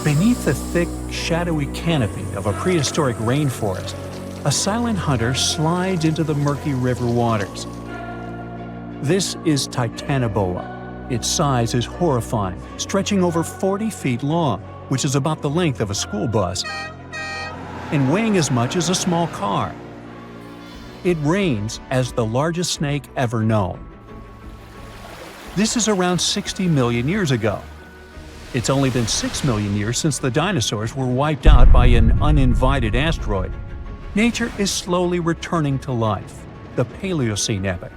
Beneath the thick, shadowy canopy of a prehistoric rainforest, a silent hunter slides into the murky river waters. This is Titanoboa. Its size is horrifying, stretching over 40 feet long, which is about the length of a school bus, and weighing as much as a small car. It reigns as the largest snake ever known. This is around 60 million years ago. It's only been 6 million years since the dinosaurs were wiped out by an uninvited asteroid. Nature is slowly returning to life, the Paleocene epoch.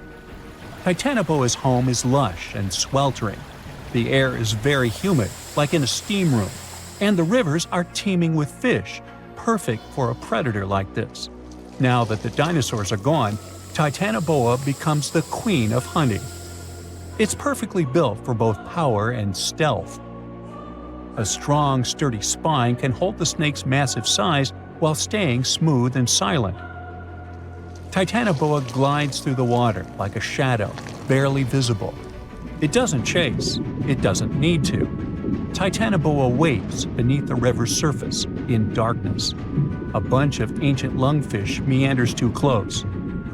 Titanoboa's home is lush and sweltering. The air is very humid, like in a steam room, and the rivers are teeming with fish, perfect for a predator like this. Now that the dinosaurs are gone, Titanoboa becomes the queen of hunting. It's perfectly built for both power and stealth. A strong, sturdy spine can hold the snake's massive size while staying smooth and silent. Titanoboa glides through the water like a shadow, barely visible. It doesn't chase. It doesn't need to. Titanoboa waits beneath the river's surface, in darkness. A bunch of ancient lungfish meanders too close.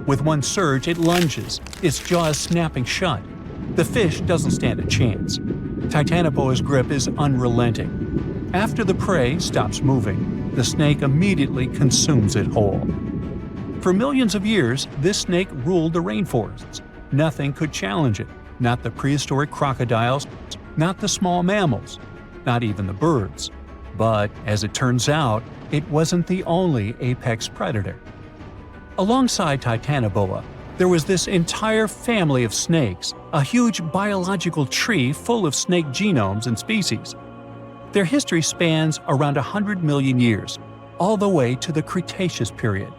With one surge, it lunges, its jaws snapping shut. The fish doesn't stand a chance. Titanoboa's grip is unrelenting. After the prey stops moving, the snake immediately consumes it whole. For millions of years, this snake ruled the rainforests. Nothing could challenge it, not the prehistoric crocodiles, not the small mammals, not even the birds. But, as it turns out, it wasn't the only apex predator. Alongside Titanoboa, there was this entire family of snakes, a huge biological tree full of snake genomes and species. Their history spans around 100 million years, all the way to the Cretaceous period.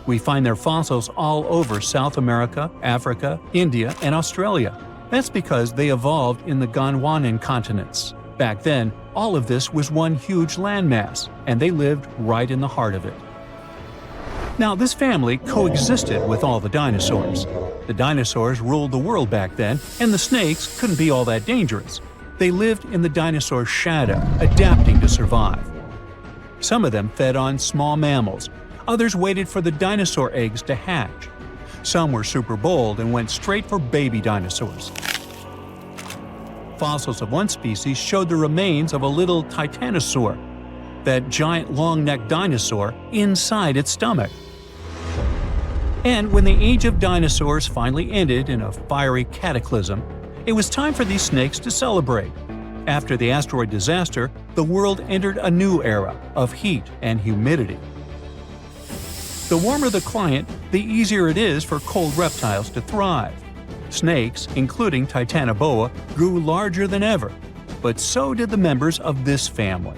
We find their fossils all over South America, Africa, India, and Australia. That's because they evolved in the Gondwanan continents. Back then, all of this was one huge landmass, and they lived right in the heart of it. Now, this family coexisted with all the dinosaurs. The dinosaurs ruled the world back then, and the snakes couldn't be all that dangerous. They lived in the dinosaur's shadow, adapting to survive. Some of them fed on small mammals. Others waited for the dinosaur eggs to hatch. Some were super bold and went straight for baby dinosaurs. Fossils of one species showed the remains of a little titanosaur, that giant long-necked dinosaur, inside its stomach. And when the age of dinosaurs finally ended in a fiery cataclysm, it was time for these snakes to celebrate. After the asteroid disaster, the world entered a new era of heat and humidity. The warmer the climate, the easier it is for cold reptiles to thrive. Snakes, including Titanoboa, grew larger than ever, but so did the members of this family.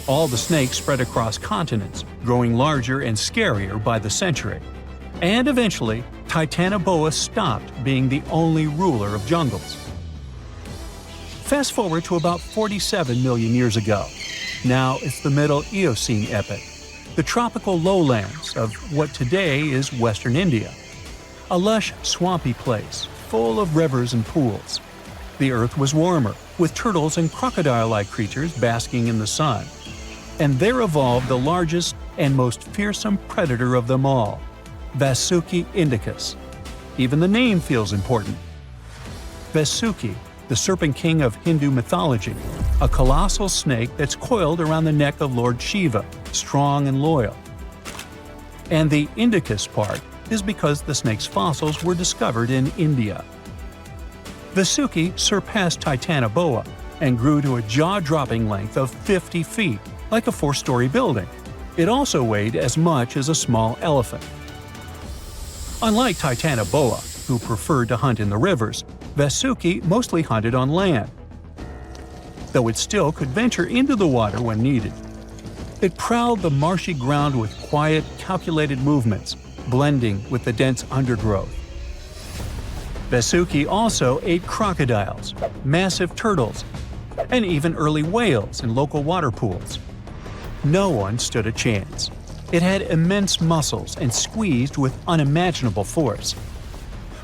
All the snakes spread across continents, growing larger and scarier by the century. And eventually, Titanoboa stopped being the only ruler of jungles. Fast forward to about 47 million years ago. Now it's the Middle Eocene epoch, the tropical lowlands of what today is Western India. A lush, swampy place, full of rivers and pools. The earth was warmer, with turtles and crocodile-like creatures basking in the sun. And there evolved the largest and most fearsome predator of them all, Vasuki indicus. Even the name feels important. Vasuki, the serpent king of Hindu mythology, a colossal snake that's coiled around the neck of Lord Shiva, strong and loyal. And the indicus part is because the snake's fossils were discovered in India. Vasuki surpassed Titanoboa and grew to a jaw-dropping length of 50 feet, like a 4-story building. It also weighed as much as a small elephant. Unlike Titanoboa, who preferred to hunt in the rivers, Vasuki mostly hunted on land, though it still could venture into the water when needed. It prowled the marshy ground with quiet, calculated movements, blending with the dense undergrowth. Vasuki also ate crocodiles, massive turtles, and even early whales in local water pools. No one stood a chance. It had immense muscles and squeezed with unimaginable force.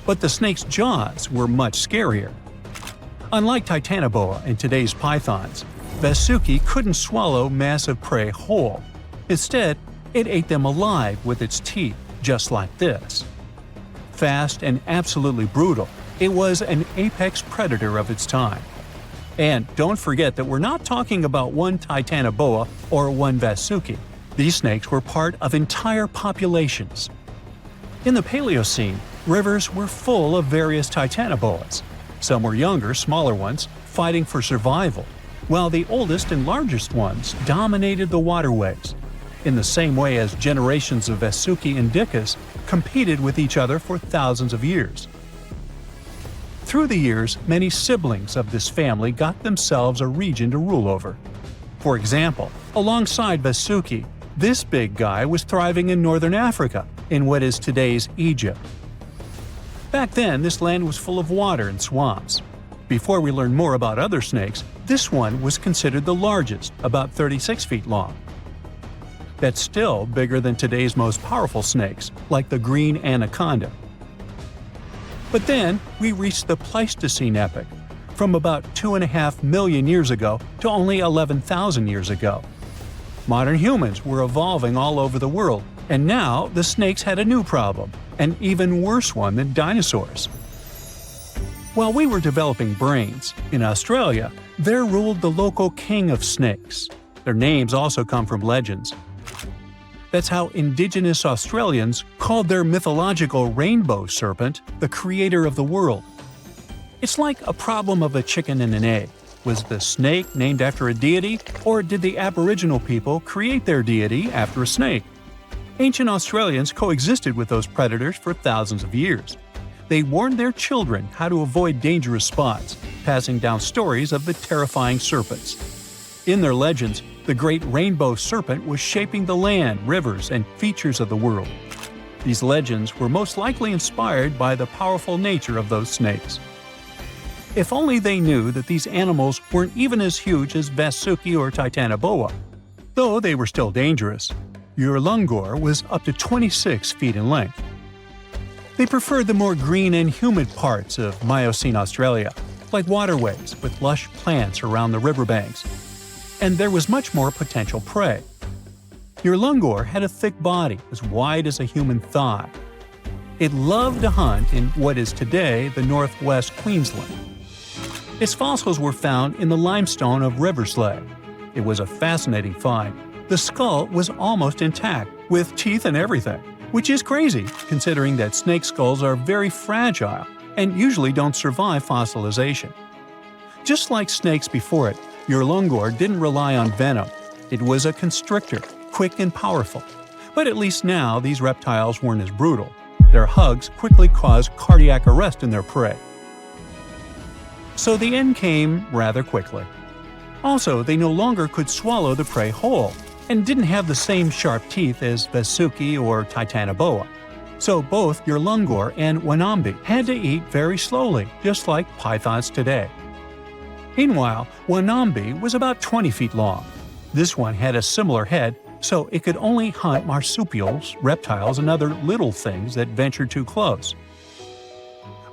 But the snake's jaws were much scarier. Unlike Titanoboa and today's pythons, Vasuki couldn't swallow massive prey whole. Instead, it ate them alive with its teeth, just like this. Fast and absolutely brutal, it was an apex predator of its time. And don't forget that we're not talking about one Titanoboa or one Vasuki. These snakes were part of entire populations. In the Paleocene, rivers were full of various Titanoboas. Some were younger, smaller ones, fighting for survival, while the oldest and largest ones dominated the waterways, in the same way as generations of Vasuki indicas competed with each other for thousands of years. Through the years, many siblings of this family got themselves a region to rule over. For example, alongside Vasuki, this big guy was thriving in northern Africa, in what is today's Egypt. Back then, this land was full of water and swamps. Before we learn more about other snakes, this one was considered the largest, about 36 feet long. That's still bigger than today's most powerful snakes, like the green anaconda. But then, we reached the Pleistocene epoch, from about 2.5 million years ago to only 11,000 years ago. Modern humans were evolving all over the world, and now the snakes had a new problem, an even worse one than dinosaurs. While we were developing brains, in Australia, there ruled the local king of snakes. Their names also come from legends. That's how Indigenous Australians called their mythological rainbow serpent the creator of the world. It's like a problem of a chicken and an egg. Was the snake named after a deity, or did the Aboriginal people create their deity after a snake? Ancient Australians coexisted with those predators for thousands of years. They warned their children how to avoid dangerous spots, passing down stories of the terrifying serpents. In their legends, the great rainbow serpent was shaping the land, rivers, and features of the world. These legends were most likely inspired by the powerful nature of those snakes. If only they knew that these animals weren't even as huge as Vasuki or Titanoboa. Though they were still dangerous. Urlungor was up to 26 feet in length. They preferred the more green and humid parts of Miocene Australia, like waterways with lush plants around the riverbanks. And there was much more potential prey. Urlungor had a thick body as wide as a human thigh. It loved to hunt in what is today the northwest Queensland. Its fossils were found in the limestone of Riverslade. It was a fascinating find. The skull was almost intact, with teeth and everything, which is crazy considering that snake skulls are very fragile and usually don't survive fossilization. Just like snakes before it, Urlungor didn't rely on venom. It was a constrictor, quick and powerful. But at least now these reptiles weren't as brutal. Their hugs quickly caused cardiac arrest in their prey. So the end came rather quickly. Also, they no longer could swallow the prey whole, and didn't have the same sharp teeth as Vasuki or Titanoboa. So both Urlungor and Wanambi had to eat very slowly, just like pythons today. Meanwhile, Wanambi was about 20 feet long. This one had a similar head, so it could only hunt marsupials, reptiles, and other little things that ventured too close.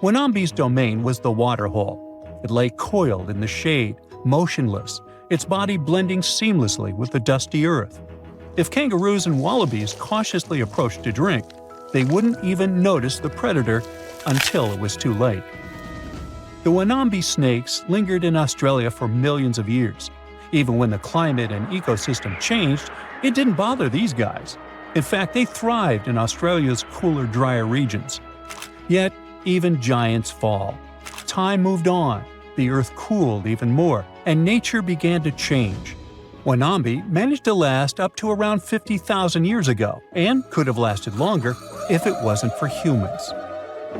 Wanambi's domain was the waterhole. It lay coiled in the shade, motionless, its body blending seamlessly with the dusty earth. If kangaroos and wallabies cautiously approached to drink, they wouldn't even notice the predator until it was too late. The Wanambi snakes lingered in Australia for millions of years. Even when the climate and ecosystem changed, it didn't bother these guys. In fact, they thrived in Australia's cooler, drier regions. Yet, even giants fall. Time moved on, the earth cooled even more, and nature began to change. Wanambi managed to last up to around 50,000 years ago, and could have lasted longer if it wasn't for humans.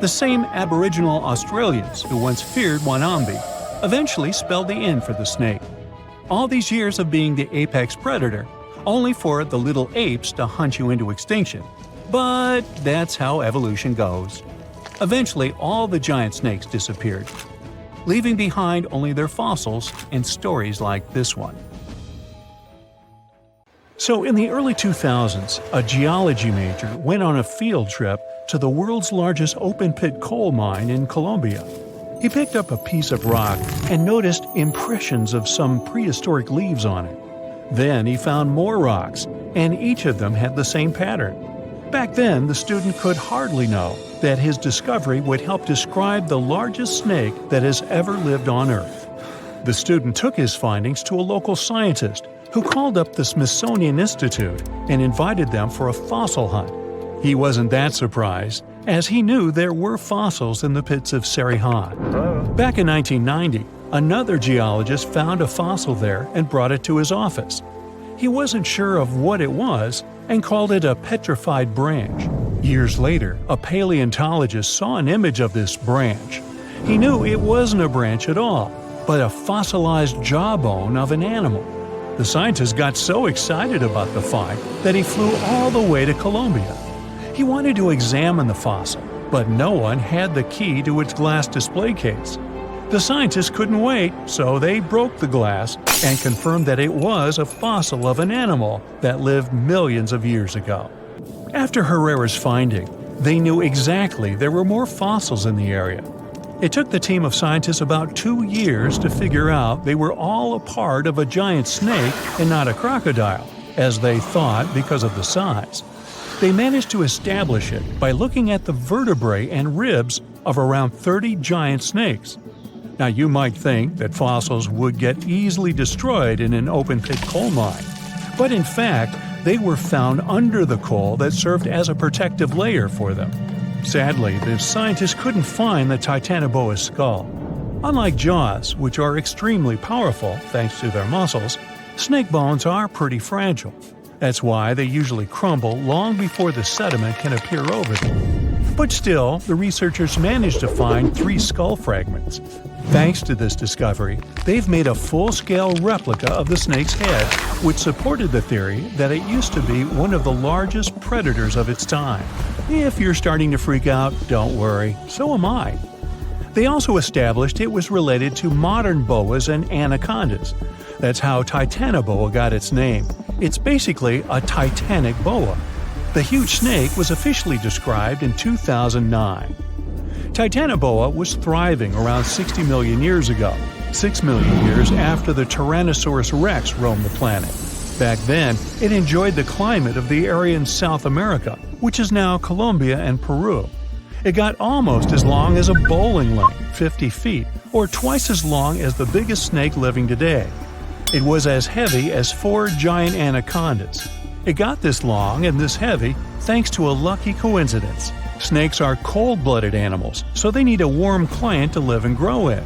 The same Aboriginal Australians who once feared Wanambi eventually spelled the end for the snake. All these years of being the apex predator, only for the little apes to hunt you into extinction. But that's how evolution goes. Eventually, all the giant snakes disappeared, leaving behind only their fossils and stories like this one. So in the early 2000s, a geology major went on a field trip to the world's largest open-pit coal mine in Colombia. He picked up a piece of rock and noticed impressions of some prehistoric leaves on it. Then he found more rocks, and each of them had the same pattern. Back then, the student could hardly know that his discovery would help describe the largest snake that has ever lived on Earth. The student took his findings to a local scientist, who called up the Smithsonian Institute and invited them for a fossil hunt. He wasn't that surprised, as he knew there were fossils in the pits of Sarihan. Back in 1990, another geologist found a fossil there and brought it to his office. He wasn't sure of what it was and called it a petrified branch. Years later, a paleontologist saw an image of this branch. He knew it wasn't a branch at all, but a fossilized jawbone of an animal. The scientist got so excited about the find that he flew all the way to Colombia. He wanted to examine the fossil, but no one had the key to its glass display case. The scientists couldn't wait, so they broke the glass and confirmed that it was a fossil of an animal that lived millions of years ago. After Herrera's finding, they knew exactly there were more fossils in the area. It took the team of scientists about 2 years to figure out they were all a part of a giant snake and not a crocodile, as they thought because of the size. They managed to establish it by looking at the vertebrae and ribs of around 30 giant snakes. Now, you might think that fossils would get easily destroyed in an open-pit coal mine, but in fact, they were found under the coal that served as a protective layer for them. Sadly, the scientists couldn't find the Titanoboa's skull. Unlike jaws, which are extremely powerful thanks to their muscles, snake bones are pretty fragile. That's why they usually crumble long before the sediment can appear over them. But still, the researchers managed to find 3 skull fragments. Thanks to this discovery, they've made a full-scale replica of the snake's head, which supported the theory that it used to be one of the largest predators of its time. If you're starting to freak out, don't worry, so am I. They also established it was related to modern boas and anacondas. That's how Titanoboa got its name. It's basically a titanic boa. The huge snake was officially described in 2009. Titanoboa was thriving around 60 million years ago, 6 million years after the Tyrannosaurus rex roamed the planet. Back then, it enjoyed the climate of the area in South America, which is now Colombia and Peru. It got almost as long as a bowling lane, 50 feet, or twice as long as the biggest snake living today. It was as heavy as 4 giant anacondas. It got this long and this heavy thanks to a lucky coincidence. Snakes are cold-blooded animals, so they need a warm climate to live and grow in.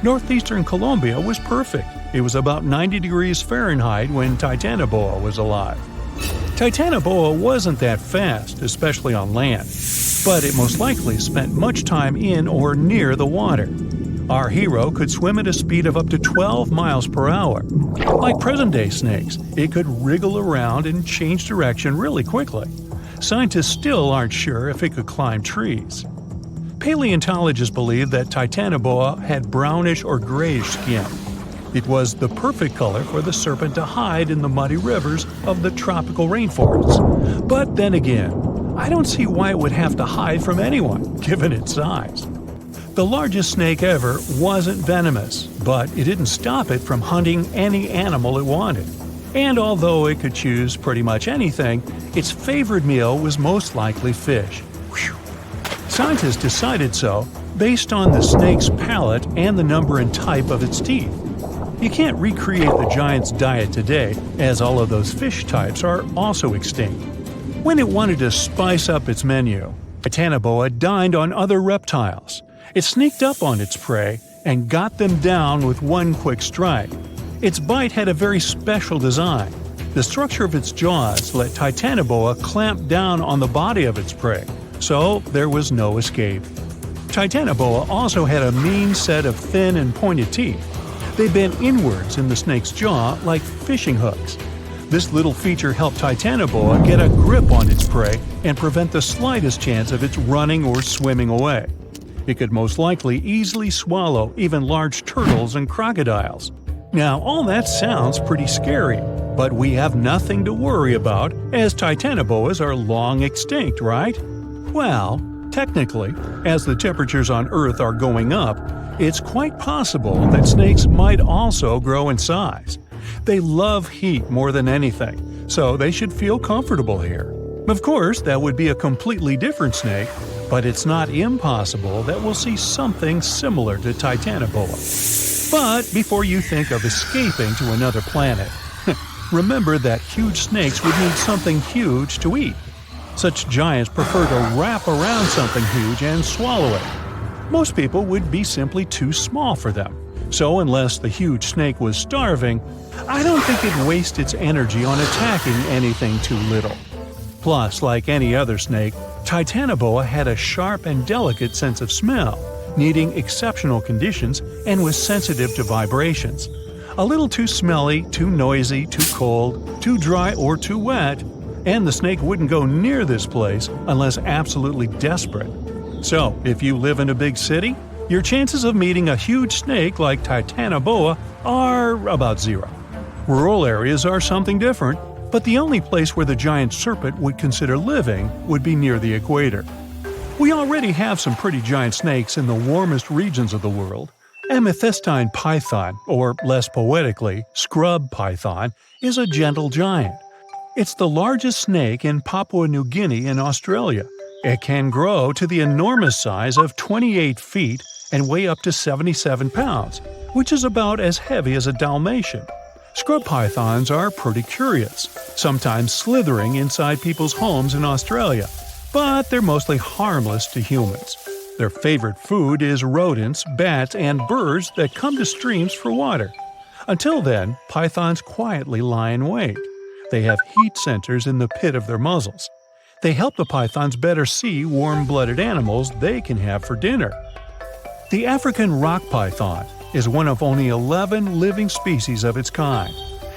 Northeastern Colombia was perfect. It was about 90 degrees Fahrenheit when Titanoboa was alive. Titanoboa wasn't that fast, especially on land, but it most likely spent much time in or near the water. Our hero could swim at a speed of up to 12 miles per hour. Like present-day snakes, it could wriggle around and change direction really quickly. Scientists still aren't sure if it could climb trees. Paleontologists believe that Titanoboa had brownish or grayish skin. It was the perfect color for the serpent to hide in the muddy rivers of the tropical rainforests. But then again, I don't see why it would have to hide from anyone, given its size. The largest snake ever wasn't venomous, but it didn't stop it from hunting any animal it wanted. And although it could choose pretty much anything, its favorite meal was most likely fish. Whew. Scientists decided so based on the snake's palate and the number and type of its teeth. You can't recreate the giant's diet today, as all of those fish types are also extinct. When it wanted to spice up its menu, Titanoboa dined on other reptiles. It sneaked up on its prey and got them down with one quick strike. Its bite had a very special design. The structure of its jaws let Titanoboa clamp down on the body of its prey, so there was no escape. Titanoboa also had a mean set of thin and pointed teeth. They bent inwards in the snake's jaw like fishing hooks. This little feature helped Titanoboa get a grip on its prey and prevent the slightest chance of its running or swimming away. It could most likely easily swallow even large turtles and crocodiles. Now, all that sounds pretty scary, but we have nothing to worry about as Titanoboas are long extinct, right? Well, Technically, as the temperatures on Earth are going up, it's quite possible that snakes might also grow in size. They love heat more than anything, so they should feel comfortable here. Of course, that would be a completely different snake, but it's not impossible that we'll see something similar to Titanoboa. But before you think of escaping to another planet, remember that huge snakes would need something huge to eat. Such giants prefer to wrap around something huge and swallow it. Most people would be simply too small for them. So unless the huge snake was starving, I don't think it'd waste its energy on attacking anything too little. Plus, like any other snake, Titanoboa had a sharp and delicate sense of smell, needing exceptional conditions and was sensitive to vibrations. A little too smelly, too noisy, too cold, too dry, or too wet, and the snake wouldn't go near this place unless absolutely desperate. So, if you live in a big city, your chances of meeting a huge snake like Titanoboa are about zero. Rural areas are something different, but the only place where the giant serpent would consider living would be near the equator. We already have some pretty giant snakes in the warmest regions of the world. Amethystine python, or less poetically, scrub python, is a gentle giant. It's the largest snake in Papua New Guinea in Australia. It can grow to the enormous size of 28 feet and weigh up to 77 pounds, which is about as heavy as a Dalmatian. Scrub pythons are pretty curious, sometimes slithering inside people's homes in Australia, but they're mostly harmless to humans. Their favorite food is rodents, bats, and birds that come to streams for water. Until then, pythons quietly lie in wait. They have heat sensors in the pit of their muzzles. They help the pythons better see warm-blooded animals they can have for dinner. The African rock python is one of only 11 living species of its kind.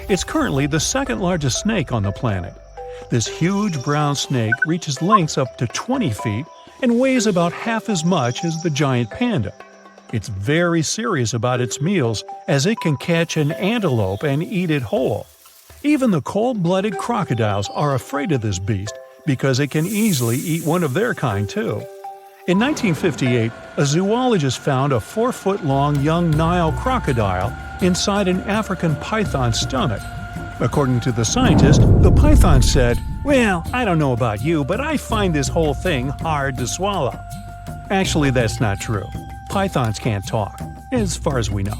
It's currently the second largest snake on the planet. This huge brown snake reaches lengths up to 20 feet and weighs about half as much as the giant panda. It's very serious about its meals, as it can catch an antelope and eat it whole. Even the cold-blooded crocodiles are afraid of this beast because it can easily eat one of their kind too. In 1958, a zoologist found a 4-foot-long young Nile crocodile inside an African python's stomach. According to the scientist, the python said, "Well, I don't know about you, but I find this whole thing hard to swallow." Actually, that's not true. Pythons can't talk, as far as we know.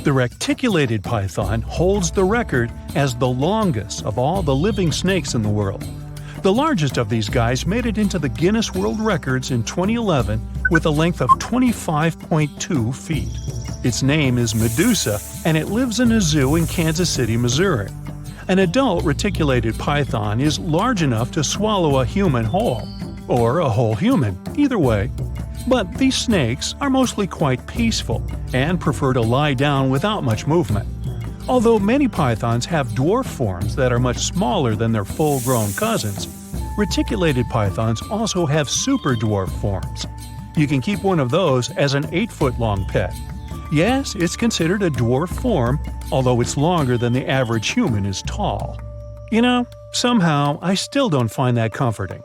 The reticulated python holds the record as the longest of all the living snakes in the world. The largest of these guys made it into the Guinness World Records in 2011 with a length of 25.2 feet. Its name is Medusa, and it lives in a zoo in Kansas City, Missouri. An adult reticulated python is large enough to swallow a human whole, or a whole human, either way. But these snakes are mostly quite peaceful and prefer to lie down without much movement. Although many pythons have dwarf forms that are much smaller than their full-grown cousins, reticulated pythons also have super dwarf forms. You can keep one of those as an 8-foot-long pet. Yes, it's considered a dwarf form, although it's longer than the average human is tall. You know, somehow I still don't find that comforting.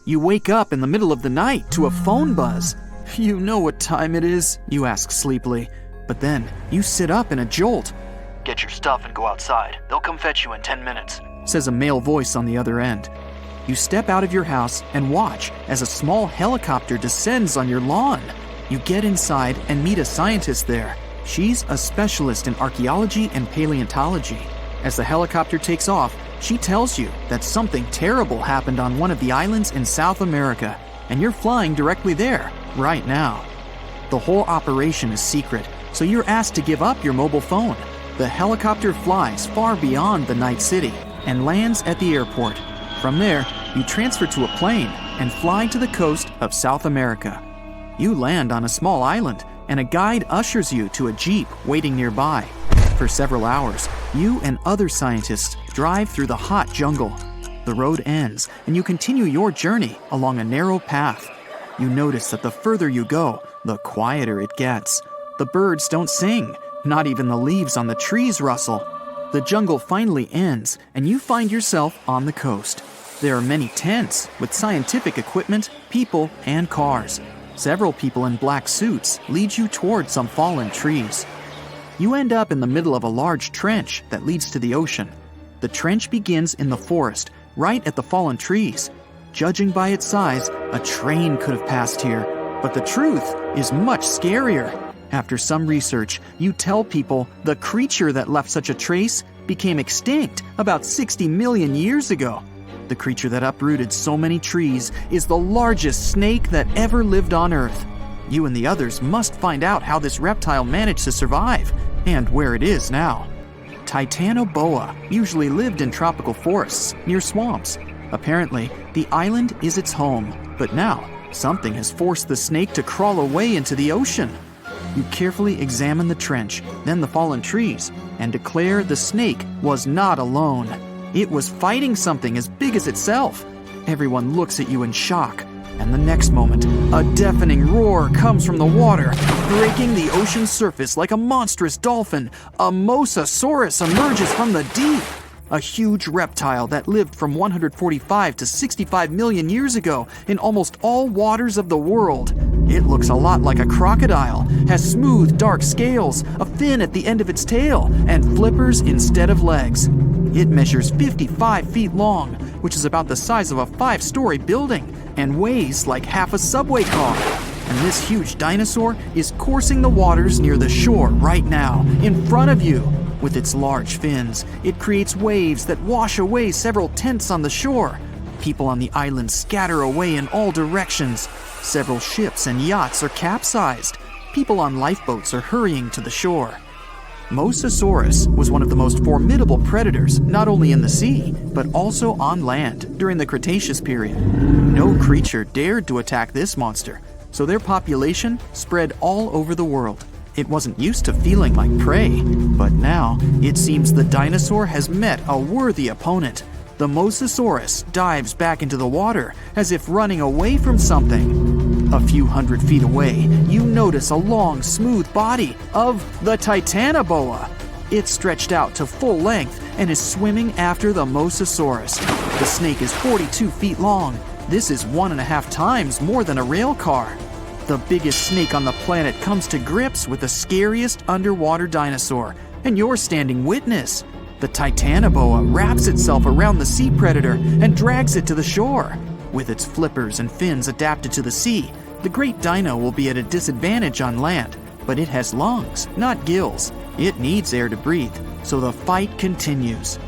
You wake up in the middle of the night to a phone buzz. You know what time it is, you ask sleepily, but then you sit up in a jolt. "Get your stuff and go outside. They'll come fetch you in 10 minutes," says a male voice on the other end. You step out of your house and watch as a small helicopter descends on your lawn. You get inside and meet a scientist there. She's a specialist in archaeology and paleontology. As the helicopter takes off, she tells you that something terrible happened on one of the islands in South America, and you're flying directly there, right now. The whole operation is secret, so you're asked to give up your mobile phone. The helicopter flies far beyond the night city and lands at the airport. From there, you transfer to a plane and fly to the coast of South America. You land on a small island, and a guide ushers you to a jeep waiting nearby. For several hours, you and other scientists drive through the hot jungle. The road ends, and you continue your journey along a narrow path. You notice that the further you go, the quieter it gets. The birds don't sing, not even the leaves on the trees rustle. The jungle finally ends, and you find yourself on the coast. There are many tents with scientific equipment, people, and cars. Several people in black suits lead you toward some fallen trees. You end up in the middle of a large trench that leads to the ocean. The trench begins in the forest, right at the fallen trees. Judging by its size, a train could have passed here, but the truth is much scarier. After some research, you tell people the creature that left such a trace became extinct about 60 million years ago. The creature that uprooted so many trees is the largest snake that ever lived on Earth. You and the others must find out how this reptile managed to survive and where it is now. Titanoboa usually lived in tropical forests near swamps. Apparently, the island is its home, but now something has forced the snake to crawl away into the ocean. You carefully examine the trench, then the fallen trees, and declare the snake was not alone. It was fighting something as big as itself. Everyone looks at you in shock, and the next moment, a deafening roar comes from the water, breaking the ocean's surface like a monstrous dolphin. A mosasaurus emerges from the deep, a huge reptile that lived from 145 to 65 million years ago in almost all waters of the world. It looks a lot like a crocodile, has smooth, dark scales, a fin at the end of its tail, and flippers instead of legs. It measures 55 feet long, which is about the size of a 5-story building, and weighs like half a subway car. And this huge dinosaur is coursing the waters near the shore right now, in front of you. With its large fins, it creates waves that wash away several tents on the shore. People on the island scatter away in all directions. Several ships and yachts are capsized. People on lifeboats are hurrying to the shore. Mosasaurus was one of the most formidable predators, not only in the sea, but also on land during the Cretaceous period. No creature dared to attack this monster, so their population spread all over the world. It wasn't used to feeling like prey, but now it seems the dinosaur has met a worthy opponent. The Mosasaurus dives back into the water as if running away from something. A few hundred feet away, you notice a long, smooth body of the Titanoboa. It's stretched out to full length and is swimming after the Mosasaurus. The snake is 42 feet long. This is 1.5 times more than a rail car. The biggest snake on the planet comes to grips with the scariest underwater dinosaur, and you're standing witness. The Titanoboa wraps itself around the sea predator and drags it to the shore. With its flippers and fins adapted to the sea, the great dino will be at a disadvantage on land, but it has lungs, not gills. It needs air to breathe, so the fight continues.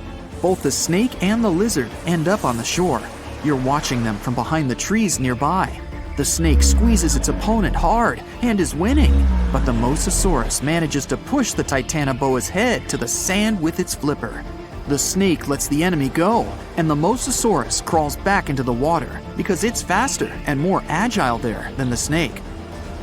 Both the snake and the lizard end up on the shore. You're watching them from behind the trees nearby. The snake squeezes its opponent hard and is winning, but the Mosasaurus manages to push the Titanoboa's head to the sand with its flipper. The snake lets the enemy go, and the Mosasaurus crawls back into the water because it's faster and more agile there than the snake.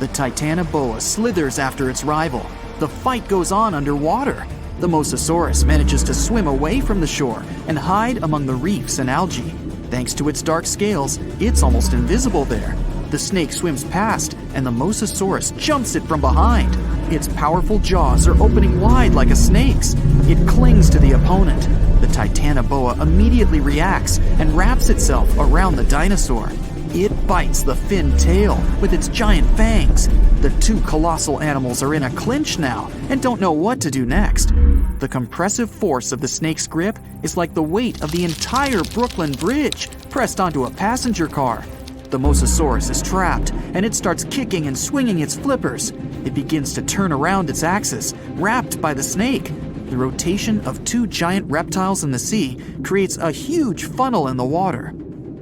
The Titanoboa slithers after its rival. The fight goes on underwater. The Mosasaurus manages to swim away from the shore and hide among the reefs and algae. Thanks to its dark scales, it's almost invisible there. The snake swims past, and the Mosasaurus jumps it from behind. Its powerful jaws are opening wide like a snake's. It clings to the opponent. The Titanoboa immediately reacts and wraps itself around the dinosaur. It bites the fin tail with its giant fangs. The two colossal animals are in a clinch now and don't know what to do next. The compressive force of the snake's grip is like the weight of the entire Brooklyn Bridge pressed onto a passenger car. The Mosasaurus is trapped, and it starts kicking and swinging its flippers. It begins to turn around its axis, wrapped by the snake. The rotation of two giant reptiles in the sea creates a huge funnel in the water.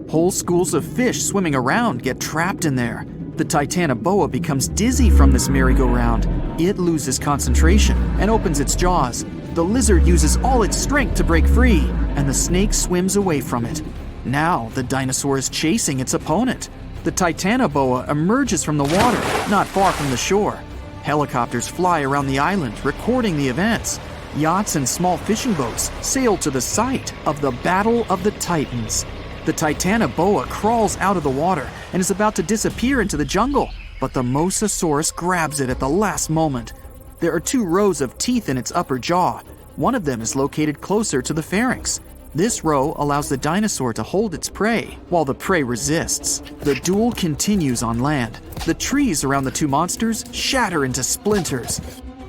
Whole schools of fish swimming around get trapped in there. The Titanoboa becomes dizzy from this merry-go-round. It loses concentration and opens its jaws. The lizard uses all its strength to break free, and the snake swims away from it. Now the dinosaur is chasing its opponent. The Titanoboa emerges from the water, not far from the shore. Helicopters fly around the island, recording the events. Yachts and small fishing boats sail to the site of the Battle of the Titans. The Titanoboa crawls out of the water and is about to disappear into the jungle, but the Mosasaurus grabs it at the last moment. There are 2 rows of teeth in its upper jaw. One of them is located closer to the pharynx. This row allows the dinosaur to hold its prey, while the prey resists. The duel continues on land. The trees around the two monsters shatter into splinters.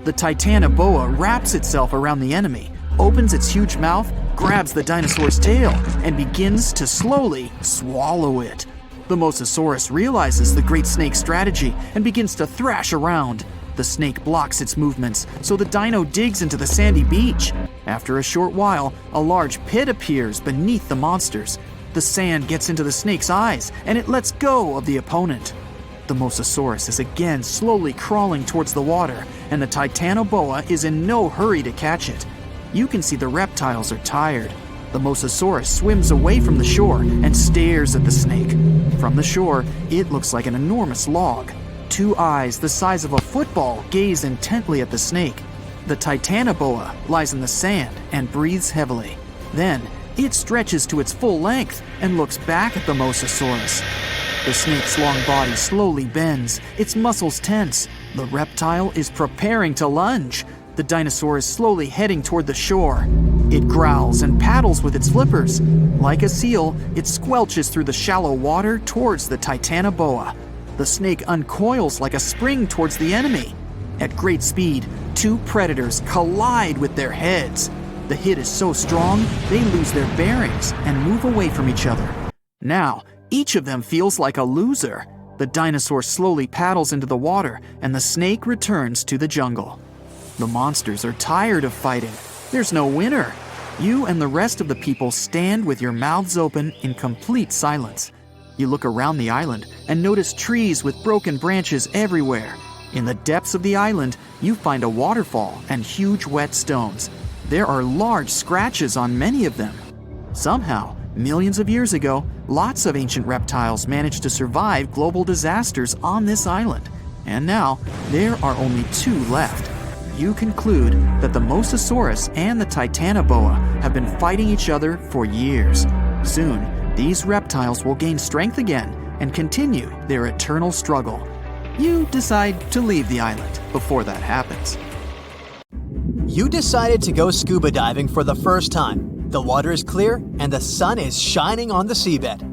The Titanoboa wraps itself around the enemy, opens its huge mouth, grabs the dinosaur's tail, and begins to slowly swallow it. The Mosasaurus realizes the great snake's strategy and begins to thrash around. The snake blocks its movements, so the dino digs into the sandy beach. After a short while, a large pit appears beneath the monsters. The sand gets into the snake's eyes, and it lets go of the opponent. The Mosasaurus is again slowly crawling towards the water, and the Titanoboa is in no hurry to catch it. You can see the reptiles are tired. The Mosasaurus swims away from the shore and stares at the snake. From the shore, it looks like an enormous log. Two eyes the size of a football gaze intently at the snake. The Titanoboa lies in the sand and breathes heavily. Then, it stretches to its full length and looks back at the Mosasaurus. The snake's long body slowly bends, its muscles tense. The reptile is preparing to lunge. The dinosaur is slowly heading toward the shore. It growls and paddles with its flippers. Like a seal, it squelches through the shallow water towards the Titanoboa. The snake uncoils like a spring towards the enemy. At great speed, two predators collide with their heads. The hit is so strong, they lose their bearings and move away from each other. Now, each of them feels like a loser. The dinosaur slowly paddles into the water, and the snake returns to the jungle. The monsters are tired of fighting. There's no winner. You and the rest of the people stand with your mouths open in complete silence. You look around the island and notice trees with broken branches everywhere. In the depths of the island, you find a waterfall and huge wet stones. There are large scratches on many of them. Somehow, millions of years ago, lots of ancient reptiles managed to survive global disasters on this island. And now, there are only two left. You conclude that the Mosasaurus and the Titanoboa have been fighting each other for years. Soon, these reptiles will gain strength again and continue their eternal struggle. You decide to leave the island before that happens. You decided to go scuba diving for the first time. The water is clear and the sun is shining on the seabed.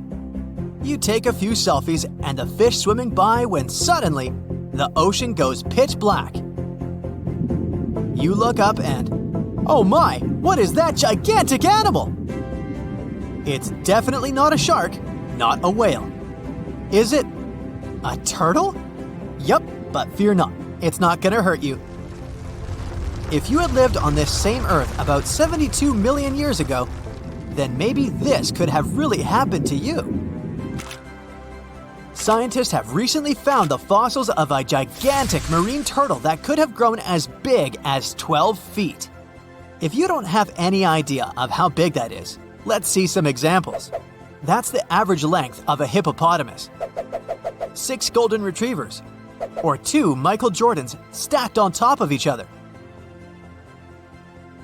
You take a few selfies and the fish swimming by when suddenly, the ocean goes pitch black. You look up and, oh my, what is that gigantic animal? It's definitely not a shark, not a whale. Is it a turtle? Yup, but fear not, it's not gonna hurt you. If you had lived on this same Earth about 72 million years ago, then maybe this could have really happened to you. Scientists have recently found the fossils of a gigantic marine turtle that could have grown as big as 12 feet. If you don't have any idea of how big that is, let's see some examples. That's the average length of a hippopotamus, 6 golden retrievers, or 2 Michael Jordans stacked on top of each other.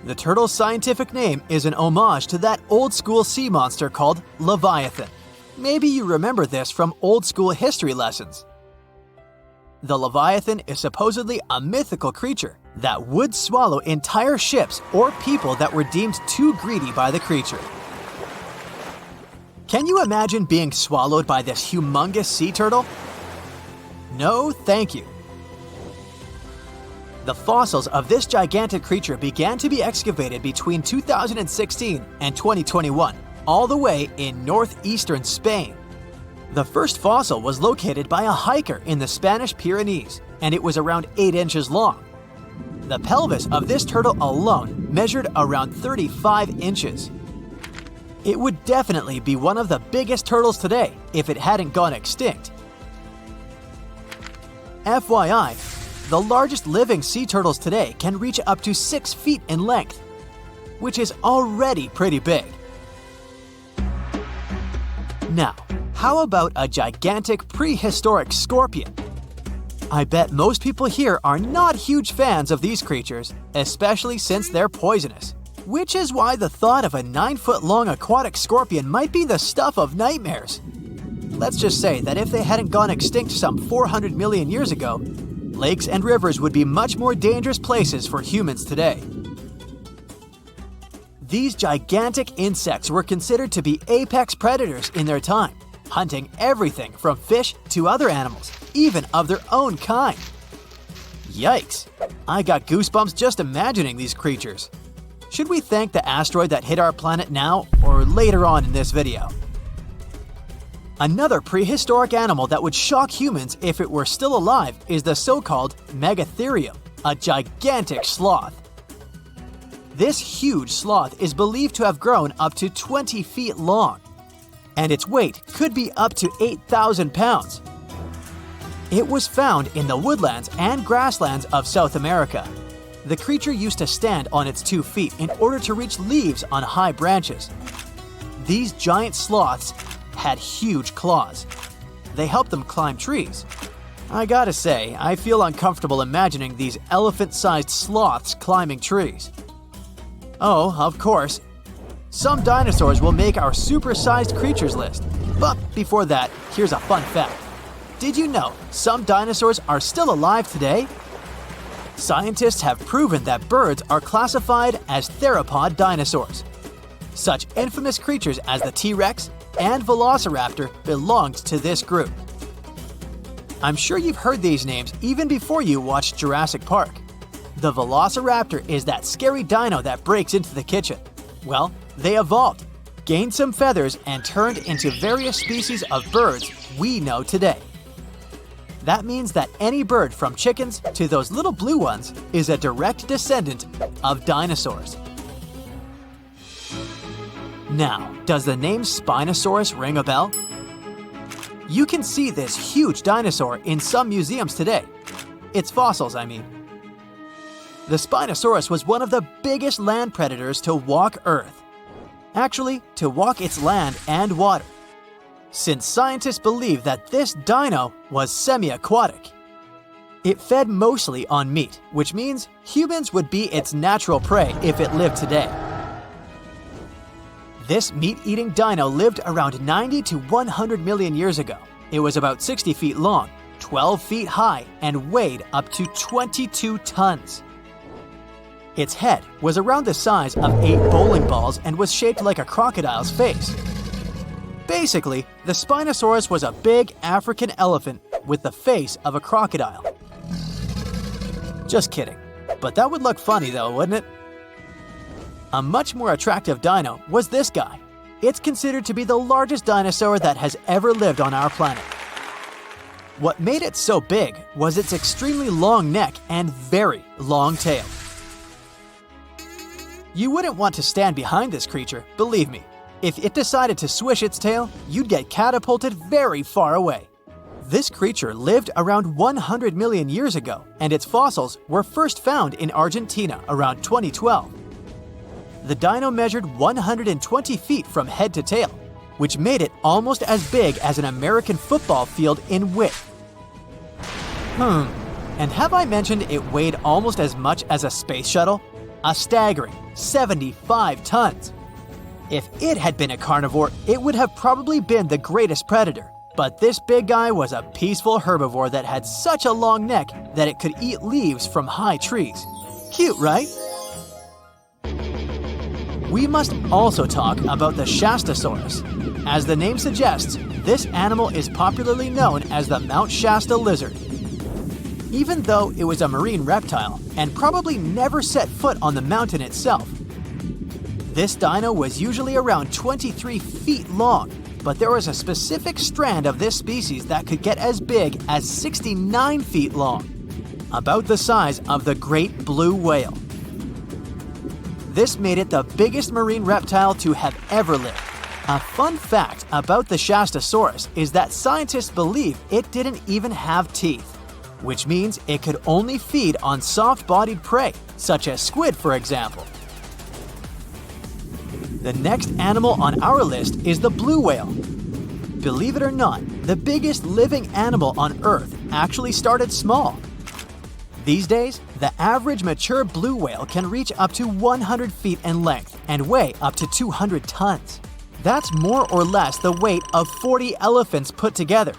The turtle's scientific name is an homage to that old-school sea monster called Leviathan. Maybe you remember this from old-school history lessons. The Leviathan is supposedly a mythical creature that would swallow entire ships or people that were deemed too greedy by the creature. Can you imagine being swallowed by this humongous sea turtle? No, thank you. The fossils of this gigantic creature began to be excavated between 2016 and 2021, all the way in northeastern Spain. The first fossil was located by a hiker in the Spanish Pyrenees, and it was around 8 inches long. The pelvis of this turtle alone measured around 35 inches. It would definitely be one of the biggest turtles today if it hadn't gone extinct. FYI, the largest living sea turtles today can reach up to 6 feet in length, which is already pretty big. Now, how about a gigantic prehistoric scorpion? I bet most people here are not huge fans of these creatures, especially since they're poisonous, which is why the thought of a 9-foot-long aquatic scorpion might be the stuff of nightmares. Let's just say that if they hadn't gone extinct some 400 million years ago, lakes and rivers would be much more dangerous places for humans today. These gigantic insects were considered to be apex predators in their time, hunting everything from fish to other animals, even of their own kind. Yikes! I got goosebumps just imagining these creatures. Should we thank the asteroid that hit our planet now or later on in this video? Another prehistoric animal that would shock humans if it were still alive is the so-called Megatherium, a gigantic sloth. This huge sloth is believed to have grown up to 20 feet long, and its weight could be up to 8,000 pounds. It was found in the woodlands and grasslands of South America. The creature used to stand on its 2 feet in order to reach leaves on high branches. These giant sloths had huge claws. They helped them climb trees. I gotta say, I feel uncomfortable imagining these elephant-sized sloths climbing trees. Oh, of course, some dinosaurs will make our super-sized creatures list. But before that, here's a fun fact. Did you know some dinosaurs are still alive today? Scientists have proven that birds are classified as theropod dinosaurs. Such infamous creatures as the T-Rex and Velociraptor belonged to this group. I'm sure you've heard these names even before you watched Jurassic Park. The Velociraptor is that scary dino that breaks into the kitchen. Well, they evolved, gained some feathers, and turned into various species of birds we know today. That means that any bird from chickens to those little blue ones is a direct descendant of dinosaurs. Now, does the name Spinosaurus ring a bell? You can see this huge dinosaur in some museums today. Its fossils, I mean. The Spinosaurus was one of the biggest land predators to walk Earth. Actually, to walk its land and water, since scientists believe that this dino was semi-aquatic. It fed mostly on meat, which means humans would be its natural prey if it lived today. This meat-eating dino lived around 90 to 100 million years ago. It was about 60 feet long, 12 feet high, and weighed up to 22 tons. Its head was around the size of 8 bowling balls and was shaped like a crocodile's face. Basically, the Spinosaurus was a big African elephant with the face of a crocodile. Just kidding. But that would look funny though, wouldn't it? A much more attractive dino was this guy. It's considered to be the largest dinosaur that has ever lived on our planet. What made it so big was its extremely long neck and very long tail. You wouldn't want to stand behind this creature, believe me. If it decided to swish its tail, you'd get catapulted very far away. This creature lived around 100 million years ago, and its fossils were first found in Argentina around 2012. The dino measured 120 feet from head to tail, which made it almost as big as an American football field in width. And have I mentioned it weighed almost as much as a space shuttle? A staggering 75 tons. If it had been a carnivore, it would have probably been the greatest predator. But this big guy was a peaceful herbivore that had such a long neck that it could eat leaves from high trees. Cute, right? We must also talk about the Shastasaurus. As the name suggests, this animal is popularly known as the Mount Shasta lizard. Even though it was a marine reptile and probably never set foot on the mountain itself, this dino was usually around 23 feet long, but there was a specific strand of this species that could get as big as 69 feet long, about the size of the great blue whale. This made it the biggest marine reptile to have ever lived. A fun fact about the Shastasaurus is that scientists believe it didn't even have teeth, which means it could only feed on soft-bodied prey, such as squid, for example. The next animal on our list is the blue whale. Believe it or not, the biggest living animal on Earth actually started small. These days, the average mature blue whale can reach up to 100 feet in length and weigh up to 200 tons. That's more or less the weight of 40 elephants put together,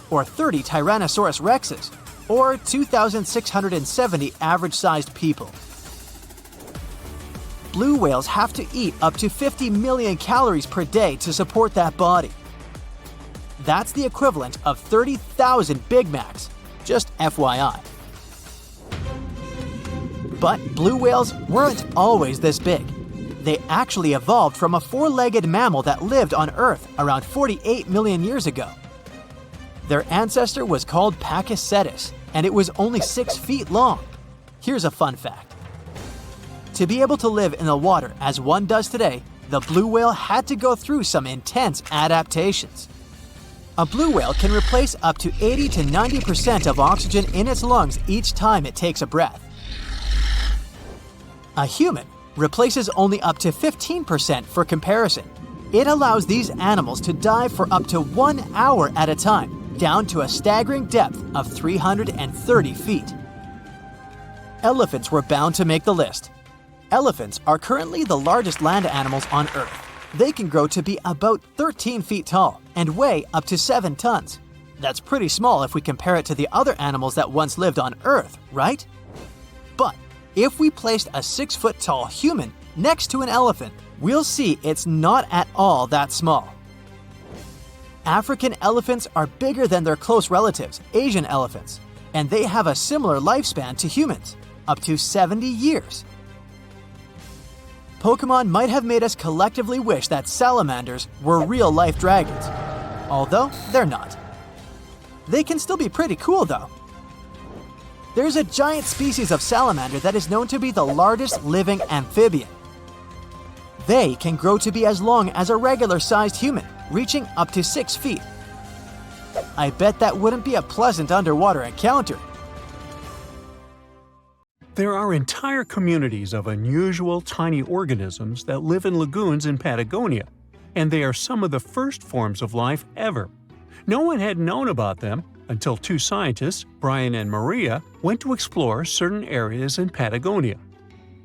or 30 Tyrannosaurus rexes, or 2,670 average-sized people. blue whales have to eat up to 50 million calories per day to support that body. That's the equivalent of 30,000 Big Macs, just FYI. But blue whales weren't always this big. They actually evolved from a four-legged mammal that lived on Earth around 48 million years ago. Their ancestor was called Pakicetus, and it was only 6 feet long. Here's a fun fact. To be able to live in the water as one does today, the blue whale had to go through some intense adaptations. A blue whale can replace up to 80 to 90% of oxygen in its lungs each time it takes a breath. A human replaces only up to 15% for comparison. It allows these animals to dive for up to 1 hour at a time, down to a staggering depth of 330 feet. Elephants were bound to make the list. Elephants are currently the largest land animals on Earth. They can grow to be about 13 feet tall and weigh up to 7 tons. That's pretty small if we compare it to the other animals that once lived on Earth, right? But if we placed a 6-foot-tall human next to an elephant, we'll see it's not at all that small. African elephants are bigger than their close relatives, Asian elephants, and they have a similar lifespan to humans, up to 70 years. Pokemon might have made us collectively wish that salamanders were real-life dragons, although they're not. They can still be pretty cool though. There's a giant species of salamander that is known to be the largest living amphibian. They can grow to be as long as a regular-sized human, reaching up to 6 feet. I bet that wouldn't be a pleasant underwater encounter. There are entire communities of unusual tiny organisms that live in lagoons in Patagonia, and they are some of the first forms of life ever. No one had known about them until 2 scientists, Brian and Maria, went to explore certain areas in Patagonia.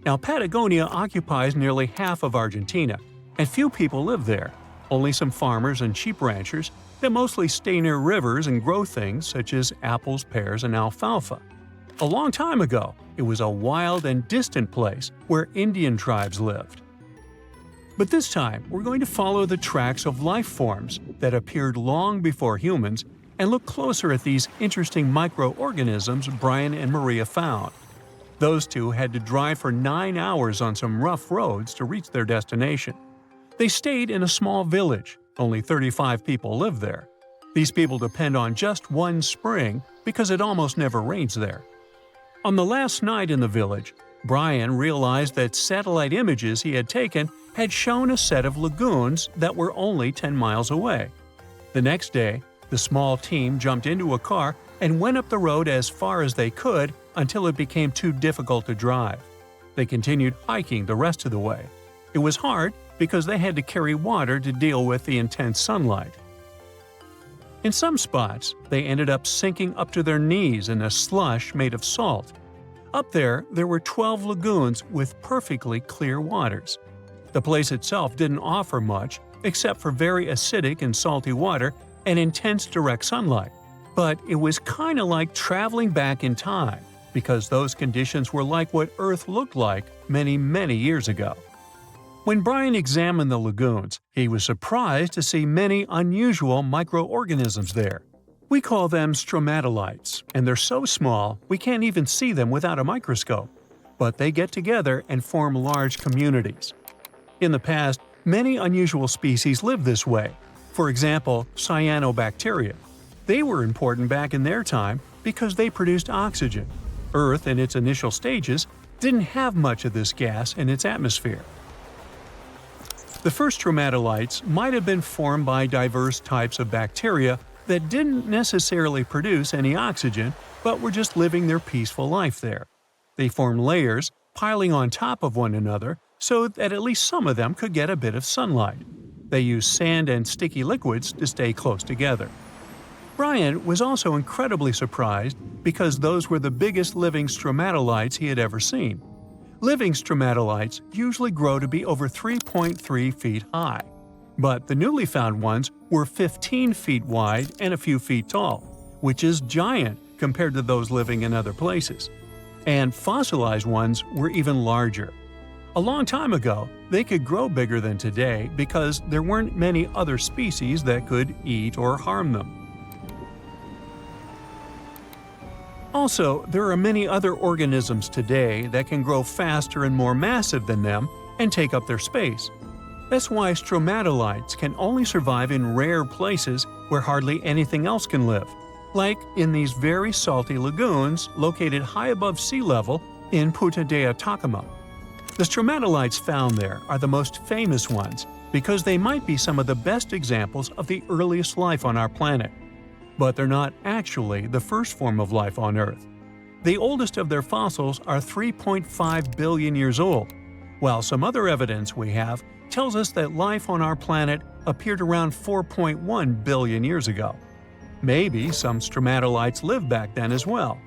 Now, Patagonia occupies nearly half of Argentina, and few people live there. Only some farmers and sheep ranchers that mostly stay near rivers and grow things such as apples, pears, and alfalfa. A long time ago, it was a wild and distant place where Indian tribes lived. But this time, we're going to follow the tracks of life forms that appeared long before humans and look closer at these interesting microorganisms Brian and Maria found. Those two had to drive for 9 hours on some rough roads to reach their destination. They stayed in a small village. Only 35 people live there. These people depend on just one spring because it almost never rains there. On the last night in the village, Brian realized that satellite images he had taken had shown a set of lagoons that were only 10 miles away. The next day, the small team jumped into a car and went up the road as far as they could until it became too difficult to drive. They continued hiking the rest of the way. It was hard because they had to carry water to deal with the intense sunlight. In some spots, they ended up sinking up to their knees in a slush made of salt. Up there were 12 lagoons with perfectly clear waters. The place itself didn't offer much except for very acidic and salty water and intense direct sunlight. But it was kind of like traveling back in time, because those conditions were like what Earth looked like many, many years ago. When Brian examined the lagoons, he was surprised to see many unusual microorganisms there. We call them stromatolites, and they're so small we can't even see them without a microscope. But they get together and form large communities. In the past, many unusual species lived this way. For example, cyanobacteria. They were important back in their time because they produced oxygen. Earth, in its initial stages, didn't have much of this gas in its atmosphere. The first stromatolites might have been formed by diverse types of bacteria that didn't necessarily produce any oxygen, but were just living their peaceful life there. They formed layers, piling on top of one another, so that at least some of them could get a bit of sunlight. They used sand and sticky liquids to stay close together. Brian was also incredibly surprised because those were the biggest living stromatolites he had ever seen. Living stromatolites usually grow to be over 3.3 feet high, but the newly found ones were 15 feet wide and a few feet tall, which is giant compared to those living in other places. And fossilized ones were even larger. A long time ago, they could grow bigger than today because there weren't many other species that could eat or harm them. Also, there are many other organisms today that can grow faster and more massive than them and take up their space. That's why stromatolites can only survive in rare places where hardly anything else can live, like in these very salty lagoons located high above sea level in Punta de Atacama. The stromatolites found there are the most famous ones because they might be some of the best examples of the earliest life on our planet. But they're not actually the first form of life on Earth. The oldest of their fossils are 3.5 billion years old, while some other evidence we have tells us that life on our planet appeared around 4.1 billion years ago. Maybe some stromatolites lived back then as well.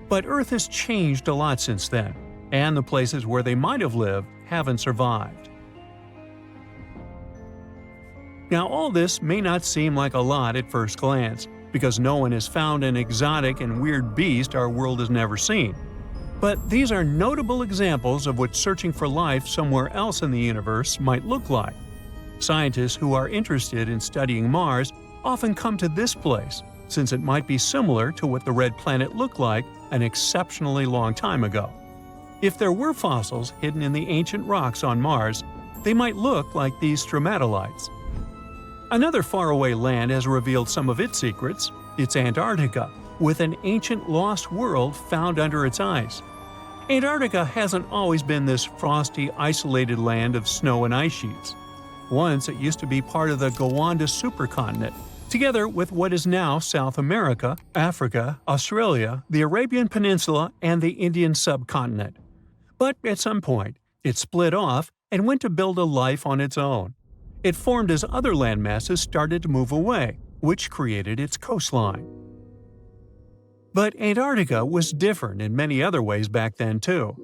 But Earth has changed a lot since then, and the places where they might have lived haven't survived. Now, all this may not seem like a lot at first glance, because no one has found an exotic and weird beast our world has never seen. But these are notable examples of what searching for life somewhere else in the universe might look like. Scientists who are interested in studying Mars often come to this place, since it might be similar to what the red planet looked like an exceptionally long time ago. If there were fossils hidden in the ancient rocks on Mars, they might look like these stromatolites. Another faraway land has revealed some of its secrets. It's Antarctica, with an ancient lost world found under its ice. Antarctica hasn't always been this frosty, isolated land of snow and ice sheets. Once it used to be part of the Gondwana supercontinent, together with what is now South America, Africa, Australia, the Arabian Peninsula, and the Indian subcontinent. But at some point, it split off and went to build a life on its own. It formed as other landmasses started to move away, which created its coastline. But Antarctica was different in many other ways back then too.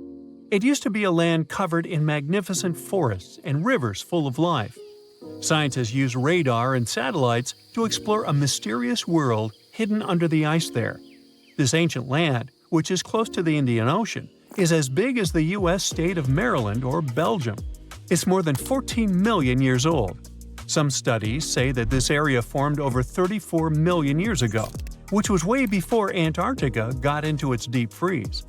It used to be a land covered in magnificent forests and rivers full of life. Scientists use radar and satellites to explore a mysterious world hidden under the ice there. This ancient land, which is close to the Indian Ocean, is as big as the U.S. state of Maryland or Belgium. It's more than 14 million years old. Some studies say that this area formed over 34 million years ago, which was way before Antarctica got into its deep freeze.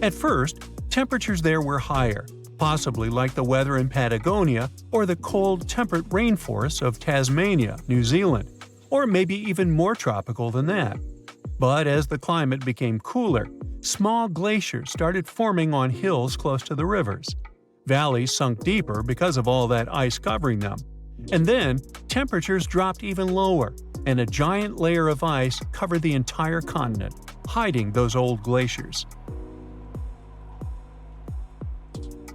At first, temperatures there were higher, possibly like the weather in Patagonia or the cold, temperate rainforests of Tasmania, New Zealand, or maybe even more tropical than that. But as the climate became cooler, small glaciers started forming on hills close to the rivers. Valleys sunk deeper because of all that ice covering them. And then, temperatures dropped even lower, and a giant layer of ice covered the entire continent, hiding those old glaciers.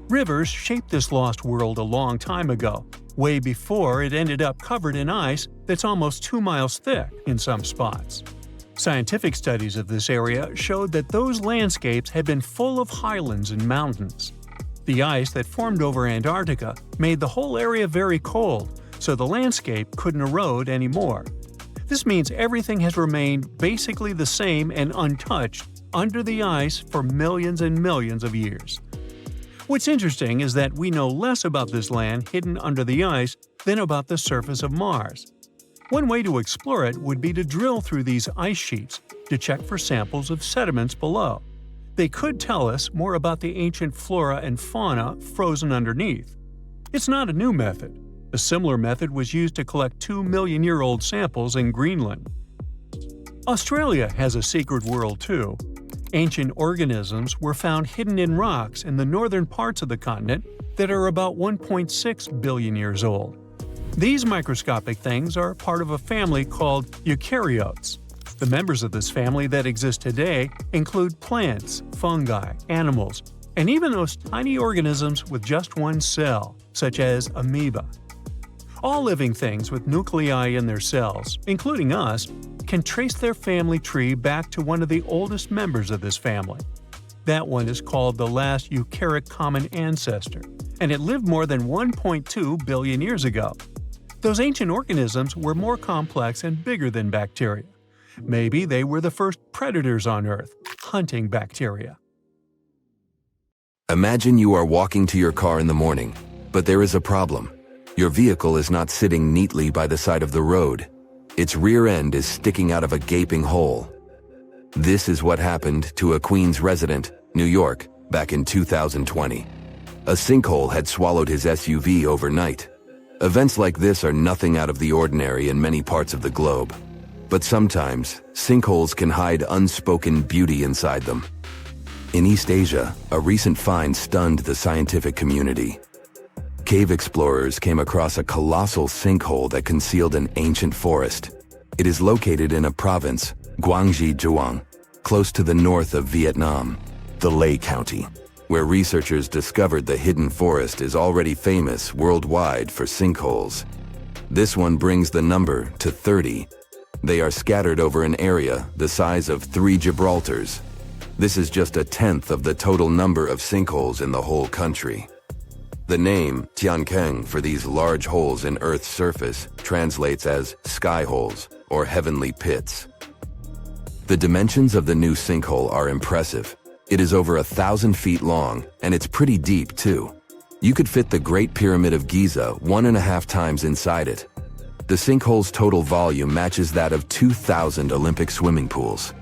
Rivers shaped this lost world a long time ago, way before it ended up covered in ice that's almost 2 miles thick in some spots. Scientific studies of this area showed that those landscapes had been full of highlands and mountains. The ice that formed over Antarctica made the whole area very cold, so the landscape couldn't erode anymore. This means everything has remained basically the same and untouched under the ice for millions and millions of years. What's interesting is that we know less about this land hidden under the ice than about the surface of Mars. One way to explore it would be to drill through these ice sheets to check for samples of sediments below. They could tell us more about the ancient flora and fauna frozen underneath. It's not a new method. A similar method was used to collect 2-million-year-old samples in Greenland. Australia has a secret world too. Ancient organisms were found hidden in rocks in the northern parts of the continent that are about 1.6 billion years old. These microscopic things are part of a family called eukaryotes. The members of this family that exist today include plants, fungi, animals, and even those tiny organisms with just one cell, such as amoeba. All living things with nuclei in their cells, including us, can trace their family tree back to one of the oldest members of this family. That one is called the last eukaryotic common ancestor, and it lived more than 1.2 billion years ago. Those ancient organisms were more complex and bigger than bacteria. Maybe they were the first predators on Earth, hunting bacteria. Imagine you are walking to your car in the morning, but there is a problem. Your vehicle is not sitting neatly by the side of the road. Its rear end is sticking out of a gaping hole. This is what happened to a Queens resident, New York, back in 2020. A sinkhole had swallowed his SUV overnight. Events like this are nothing out of the ordinary in many parts of the globe. But sometimes, sinkholes can hide unspoken beauty inside them. In East Asia, a recent find stunned the scientific community. Cave explorers came across a colossal sinkhole that concealed an ancient forest. It is located in a province, Guangxi Zhuang, close to the north of Vietnam, the Lê County, where researchers discovered the hidden forest is already famous worldwide for sinkholes. This one brings the number to 30. They are scattered over an area the size of 3 Gibraltars. This is just a tenth of the total number of sinkholes in the whole country. The name Tiankeng for these large holes in Earth's surface translates as sky holes or heavenly pits. The dimensions of the new sinkhole are impressive. It is over 1,000 feet long, and it's pretty deep too. You could fit the Great Pyramid of Giza 1.5 times inside it. The sinkhole's total volume matches that of 2,000 Olympic swimming pools.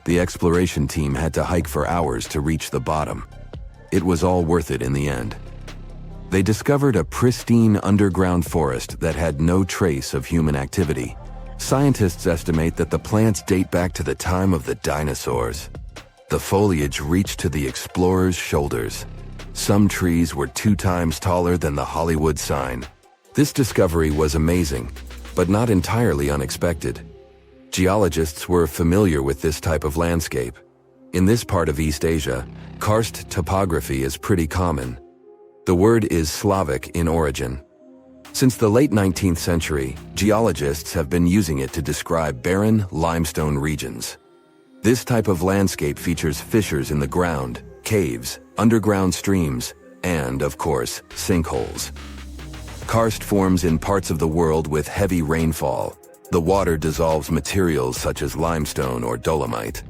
The exploration team had to hike for hours to reach the bottom. It was all worth it in the end. They discovered a pristine underground forest that had no trace of human activity. Scientists estimate that the plants date back to the time of the dinosaurs. The foliage reached to the explorers' shoulders. Some trees were 2 times taller than the Hollywood sign. This discovery was amazing, but not entirely unexpected. Geologists were familiar with this type of landscape. In this part of East Asia, karst topography is pretty common. The word is Slavic in origin. Since the late 19th century, geologists have been using it to describe barren limestone regions. This type of landscape features fissures in the ground, caves, underground streams, and, of course, sinkholes. Karst forms in parts of the world with heavy rainfall. The water dissolves materials such as limestone or dolomite.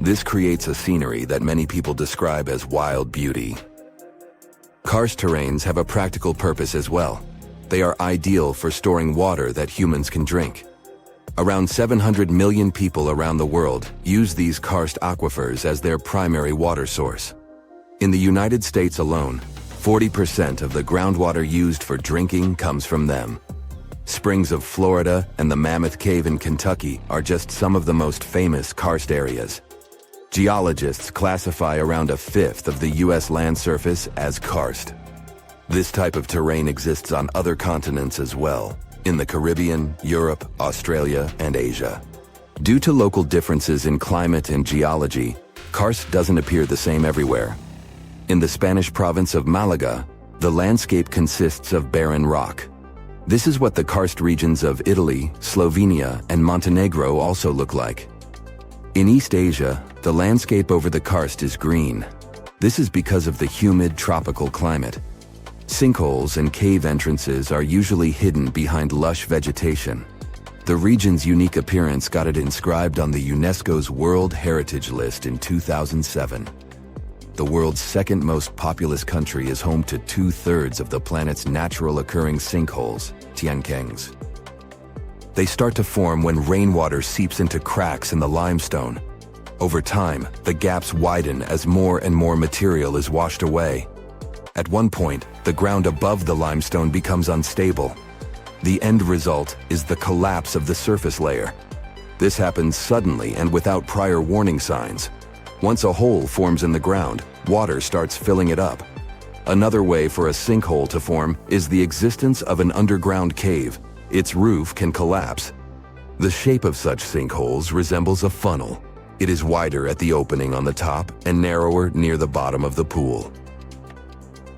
This creates a scenery that many people describe as wild beauty. Karst terrains have a practical purpose as well. They are ideal for storing water that humans can drink. Around 700 million people around the world use these karst aquifers as their primary water source. In the United States alone, 40% of the groundwater used for drinking comes from them. Springs of Florida and the Mammoth Cave in Kentucky are just some of the most famous karst areas. Geologists classify around 1/5 of the U.S. land surface as karst. This type of terrain exists on other continents as well, in the Caribbean, Europe, Australia, and Asia. Due to local differences in climate and geology, karst doesn't appear the same everywhere. In the Spanish province of Malaga, the landscape consists of barren rock. This is what the karst regions of Italy, Slovenia, and Montenegro also look like. In East Asia, the landscape over the karst is green. This is because of the humid tropical climate. Sinkholes and cave entrances are usually hidden behind lush vegetation. The region's unique appearance got it inscribed on the UNESCO's World Heritage List in 2007. The world's second most populous country is home to 2/3 of the planet's natural occurring sinkholes, Tiankengs. They start to form when rainwater seeps into cracks in the limestone. Over time, the gaps widen as more and more material is washed away. At one point, the ground above the limestone becomes unstable. The end result is the collapse of the surface layer. This happens suddenly and without prior warning signs. Once a hole forms in the ground, water starts filling it up. Another way for a sinkhole to form is the existence of an underground cave. Its roof can collapse. The shape of such sinkholes resembles a funnel. It is wider at the opening on the top and narrower near the bottom of the pool.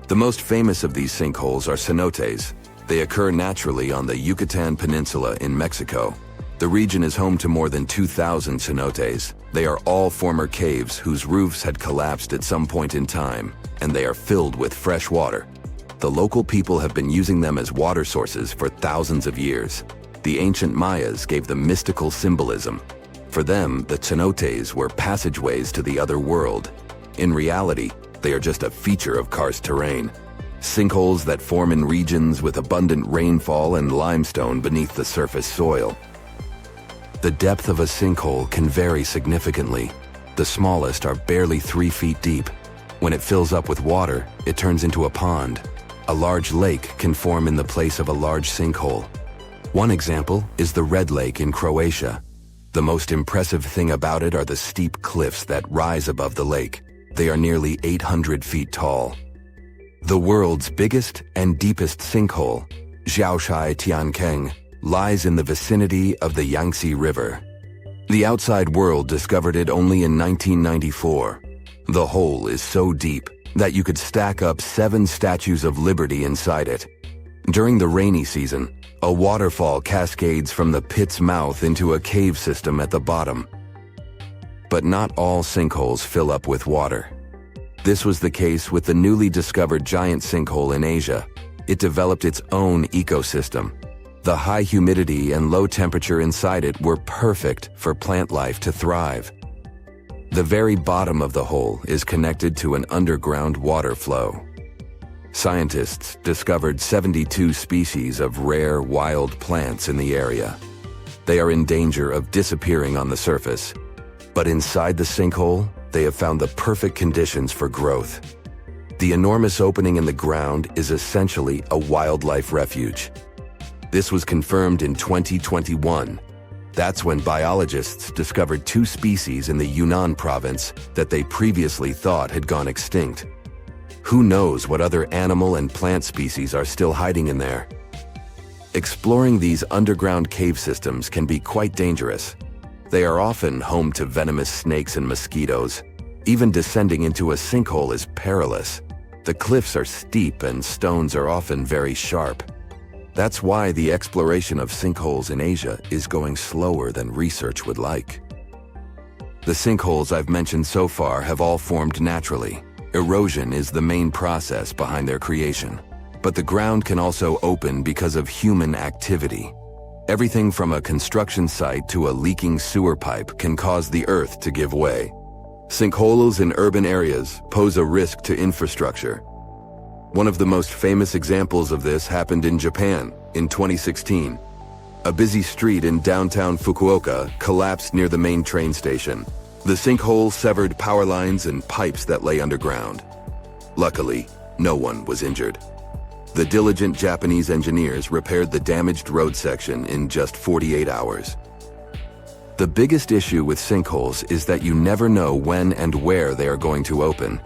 The most famous of these sinkholes are cenotes. They occur naturally on the Yucatan Peninsula in Mexico. The region is home to more than 2,000 cenotes. They are all former caves whose roofs had collapsed at some point in time, and they are filled with fresh water. The local people have been using them as water sources for thousands of years. The ancient Mayas gave them mystical symbolism. For them, the cenotes were passageways to the other world. In reality, They are just a feature of karst terrain. Sinkholes that form in regions with abundant rainfall and limestone beneath the surface soil. The depth of a sinkhole can vary significantly. The smallest are barely 3 feet deep. When it fills up with water, it turns into a pond. A large lake can form in the place of a large sinkhole. One example is the Red Lake in Croatia. The most impressive thing about it are the steep cliffs that rise above the lake. They are nearly 800 feet tall. The world's biggest and deepest sinkhole, Xiaoshai Tiankeng, lies in the vicinity of the Yangtze River. The outside world discovered it only in 1994. The hole is so deep that you could stack up 7 statues of liberty inside it. During the rainy season, a waterfall cascades from the pit's mouth into a cave system at the bottom. But not all sinkholes fill up with water. This was the case with the newly discovered giant sinkhole in Asia. It developed its own ecosystem. The high humidity and low temperature inside it were perfect for plant life to thrive. The very bottom of the hole is connected to an underground water flow. Scientists discovered 72 species of rare wild plants in the area. They are in danger of disappearing on the surface. But inside the sinkhole, they have found the perfect conditions for growth. The enormous opening in the ground is essentially a wildlife refuge. This was confirmed in 2021. That's when biologists discovered 2 species in the Yunnan province that they previously thought had gone extinct. Who knows what other animal and plant species are still hiding in there? Exploring these underground cave systems can be quite dangerous. They are often home to venomous snakes and mosquitoes. Even descending into a sinkhole is perilous. The cliffs are steep and stones are often very sharp. That's why the exploration of sinkholes in Asia is going slower than research would like. The sinkholes I've mentioned so far have all formed naturally. Erosion is the main process behind their creation. But the ground can also open because of human activity. Everything from a construction site to a leaking sewer pipe can cause the earth to give way. Sinkholes in urban areas pose a risk to infrastructure. One of the most famous examples of this happened in Japan in 2016. A busy street in downtown Fukuoka collapsed near the main train station. The sinkhole severed power lines and pipes that lay underground. Luckily, no one was injured. The diligent Japanese engineers repaired the damaged road section in just 48 hours. The biggest issue with sinkholes is that you never know when and where they are going to open.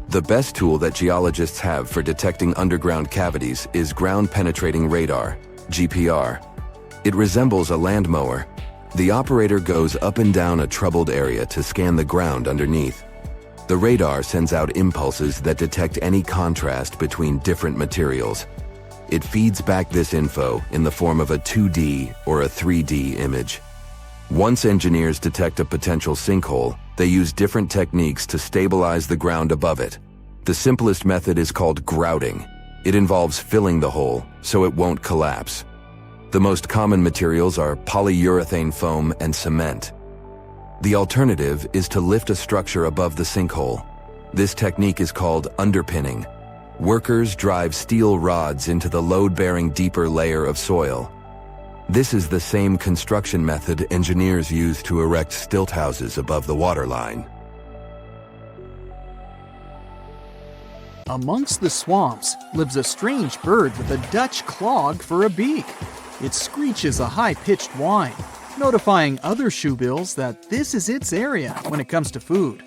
The best tool that geologists have for detecting underground cavities is ground-penetrating radar, GPR. It resembles a land mower. The operator goes up and down a troubled area to scan the ground underneath. The radar sends out impulses that detect any contrast between different materials. It feeds back this info in the form of a 2D or a 3D image. Once engineers detect a potential sinkhole, they use different techniques to stabilize the ground above it. The simplest method is called grouting. It involves filling the hole so it won't collapse. The most common materials are polyurethane foam and cement. The alternative is to lift a structure above the sinkhole. This technique is called underpinning. Workers drive steel rods into the load-bearing deeper layer of soil. This is the same construction method engineers use to erect stilt houses above the waterline. Amongst the swamps lives a strange bird with a Dutch clog for a beak. It screeches a high-pitched whine, notifying other shoebills that this is its area when it comes to food.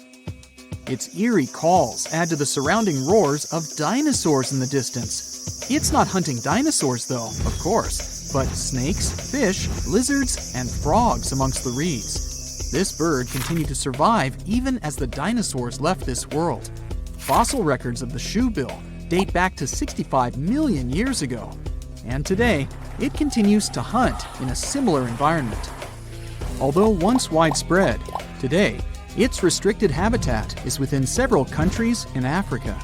Its eerie calls add to the surrounding roars of dinosaurs in the distance. It's not hunting dinosaurs though, of course, but snakes, fish, lizards, and frogs amongst the reeds. This bird continued to survive even as the dinosaurs left this world. Fossil records of the shoebill date back to 65 million years ago, and today it continues to hunt in a similar environment. Although once widespread, today its restricted habitat is within several countries in Africa.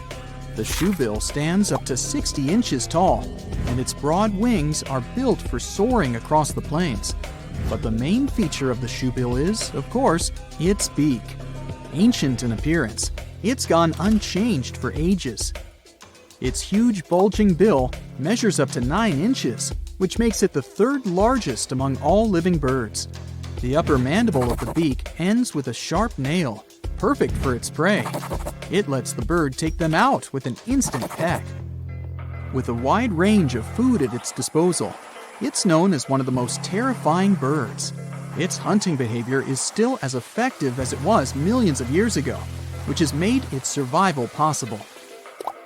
The shoebill stands up to 60 inches tall, and its broad wings are built for soaring across the plains. But the main feature of the shoebill is, of course, its beak. Ancient in appearance, It's gone unchanged for ages. Its huge bulging bill measures up to 9 inches, which makes it the third largest among all living birds. The upper mandible of the beak ends with a sharp nail, perfect for its prey. It lets the bird take them out with an instant peck. With a wide range of food at its disposal, it's known as one of the most terrifying birds. Its hunting behavior is still as effective as it was millions of years ago, which has made its survival possible.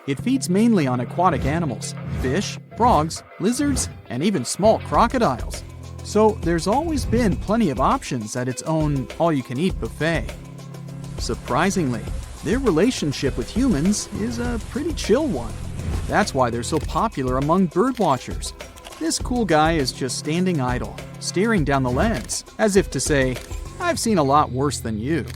It feeds mainly on aquatic animals, fish, frogs, lizards, and even small crocodiles. So there's always been plenty of options at its own all-you-can-eat buffet. Surprisingly, their relationship with humans is a pretty chill one. That's why they're so popular among birdwatchers. This cool guy is just standing idle, staring down the lens, as if to say, "I've seen a lot worse than you."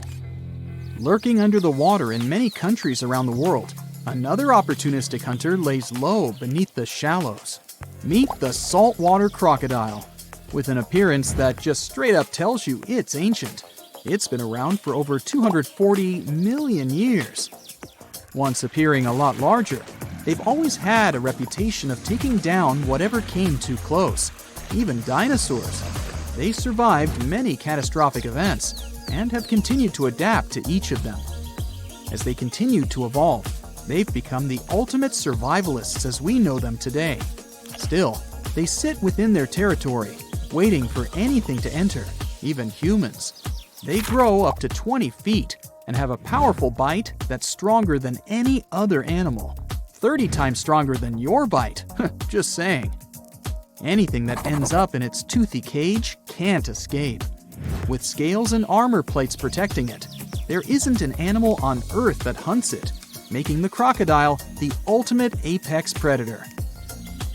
Lurking under the water in many countries around the world, another opportunistic hunter lays low beneath the shallows. Meet the saltwater crocodile. With an appearance that just straight up tells you it's ancient. It's been around for over 240 million years. Once appearing a lot larger, they've always had a reputation of taking down whatever came too close, even dinosaurs. They survived many catastrophic events and have continued to adapt to each of them. As they continue to evolve, they've become the ultimate survivalists as we know them today. Still, they sit within their territory, waiting for anything to enter, even humans. They grow up to 20 feet and have a powerful bite that's stronger than any other animal. 30 times stronger than your bite. Just saying. Anything that ends up in its toothy cage can't escape. With scales and armor plates protecting it, there isn't an animal on Earth that hunts it, making the crocodile the ultimate apex predator.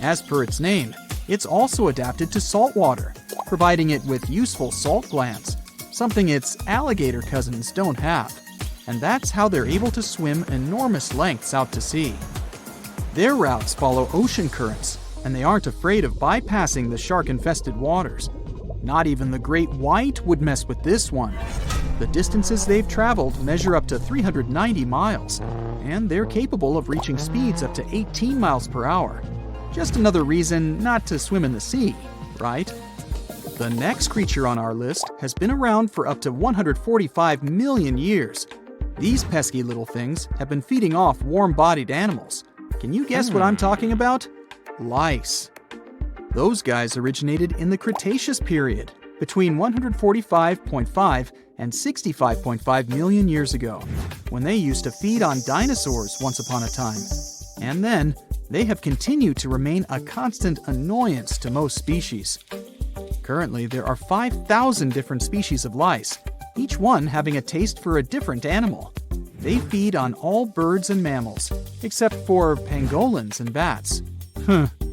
As per its name, it's also adapted to salt water, providing it with useful salt glands, something its alligator cousins don't have. And that's how they're able to swim enormous lengths out to sea. Their routes follow ocean currents, and they aren't afraid of bypassing the shark-infested waters. Not even the great white would mess with this one. The distances they've traveled measure up to 390 miles, and they're capable of reaching speeds up to 18 miles per hour. Just another reason not to swim in the sea, right? The next creature on our list has been around for up to 145 million years. These pesky little things have been feeding off warm-bodied animals. Can you guess what I'm talking about? Lice. Those guys originated in the Cretaceous period, between 145.5 and 65.5 million years ago, when they used to feed on dinosaurs once upon a time. And then, they have continued to remain a constant annoyance to most species. Currently, there are 5,000 different species of lice, each one having a taste for a different animal. They feed on all birds and mammals, except for pangolins and bats.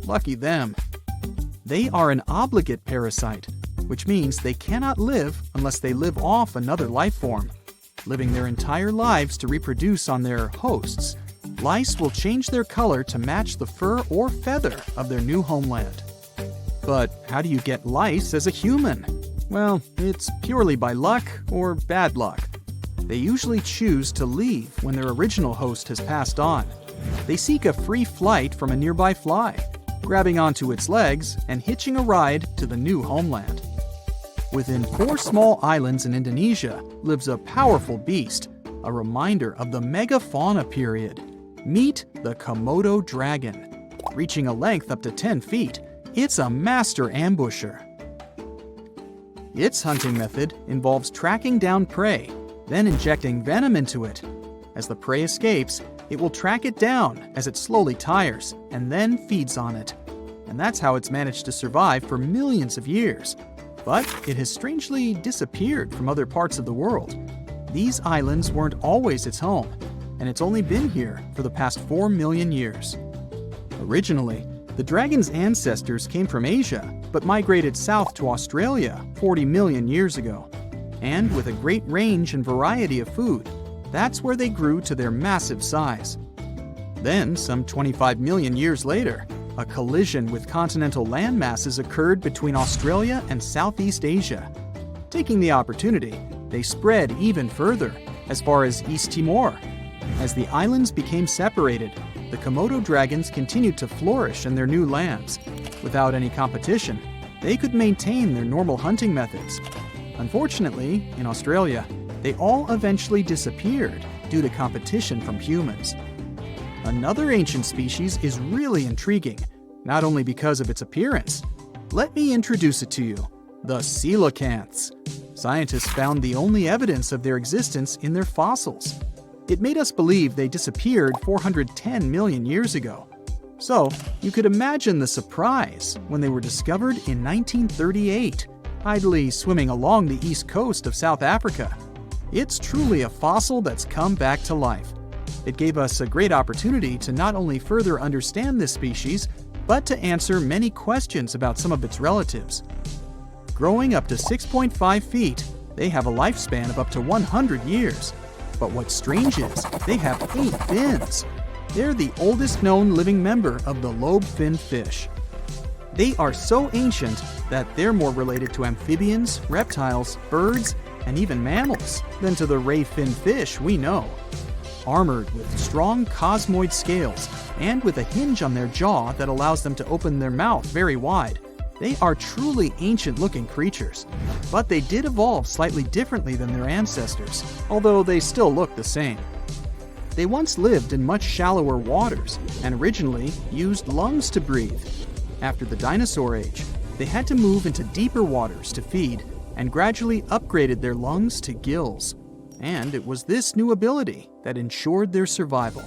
Lucky them. They are an obligate parasite, which means they cannot live unless they live off another life form. Living their entire lives to reproduce on their hosts, lice will change their color to match the fur or feather of their new homeland. But how do you get lice as a human? Well, it's purely by luck or bad luck. They usually choose to leave when their original host has passed on. They seek a free flight from a nearby fly, grabbing onto its legs and hitching a ride to the new homeland. Within 4 small islands in Indonesia lives a powerful beast, a reminder of the megafauna period. Meet the Komodo dragon. Reaching a length up to 10 feet, it's a master ambusher. Its hunting method involves tracking down prey, then injecting venom into it. As the prey escapes, it will track it down as it slowly tires and then feeds on it. And that's how it's managed to survive for millions of years. But it has strangely disappeared from other parts of the world. These islands weren't always its home, and it's only been here for the past 4 million years. Originally, the dragon's ancestors came from Asia, but migrated south to Australia 40 million years ago. And with a great range and variety of food, that's where they grew to their massive size. Then, some 25 million years later, a collision with continental land masses occurred between Australia and Southeast Asia. Taking the opportunity, they spread even further, as far as East Timor. As the islands became separated, the Komodo dragons continued to flourish in their new lands. Without any competition, they could maintain their normal hunting methods. Unfortunately, in Australia, they all eventually disappeared due to competition from humans. Another ancient species is really intriguing, not only because of its appearance. Let me introduce it to you, the coelacanths. Scientists found the only evidence of their existence in their fossils. It made us believe they disappeared 410 million years ago. So, you could imagine the surprise when they were discovered in 1938, idly swimming along the east coast of South Africa. It's truly a fossil that's come back to life. It gave us a great opportunity to not only further understand this species, but to answer many questions about some of its relatives. Growing up to 6.5 feet, they have a lifespan of up to 100 years. But what's strange is they have 8 fins. They're the oldest known living member of the lobe-finned fish. They are so ancient that they're more related to amphibians, reptiles, birds, and even mammals than to the ray-finned fish we know. Armored with strong cosmoid scales and with a hinge on their jaw that allows them to open their mouth very wide, they are truly ancient-looking creatures. But they did evolve slightly differently than their ancestors, although they still look the same. They once lived in much shallower waters and originally used lungs to breathe. After the dinosaur age, they had to move into deeper waters to feed and gradually upgraded their lungs to gills. And it was this new ability that ensured their survival.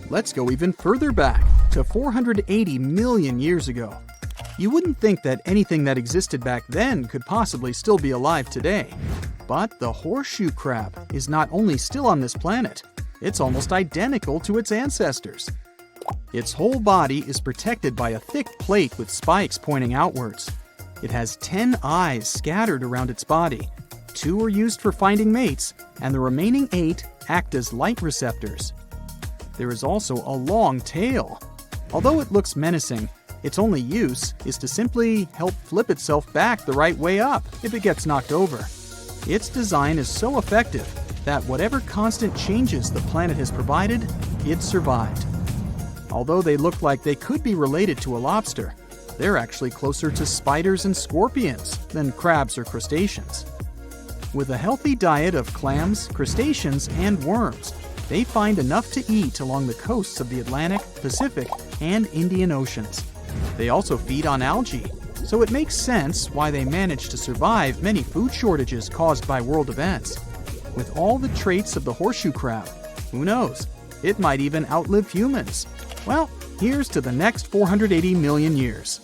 Let's go even further back to 480 million years ago. You wouldn't think that anything that existed back then could possibly still be alive today. But the horseshoe crab is not only still on this planet, it's almost identical to its ancestors. Its whole body is protected by a thick plate with spikes pointing outwards. It has 10 eyes scattered around its body. 2 are used for finding mates, and the remaining 8 act as light receptors. There is also a long tail. Although it looks menacing, its only use is to simply help flip itself back the right way up if it gets knocked over. Its design is so effective that whatever constant changes the planet has provided, it survived. Although they look like they could be related to a lobster, they're actually closer to spiders and scorpions than crabs or crustaceans. With a healthy diet of clams, crustaceans, and worms, they find enough to eat along the coasts of the Atlantic, Pacific, and Indian Oceans. They also feed on algae, so it makes sense why they managed to survive many food shortages caused by world events. With all the traits of the horseshoe crab, who knows, it might even outlive humans. Well, here's to the next 480 million years.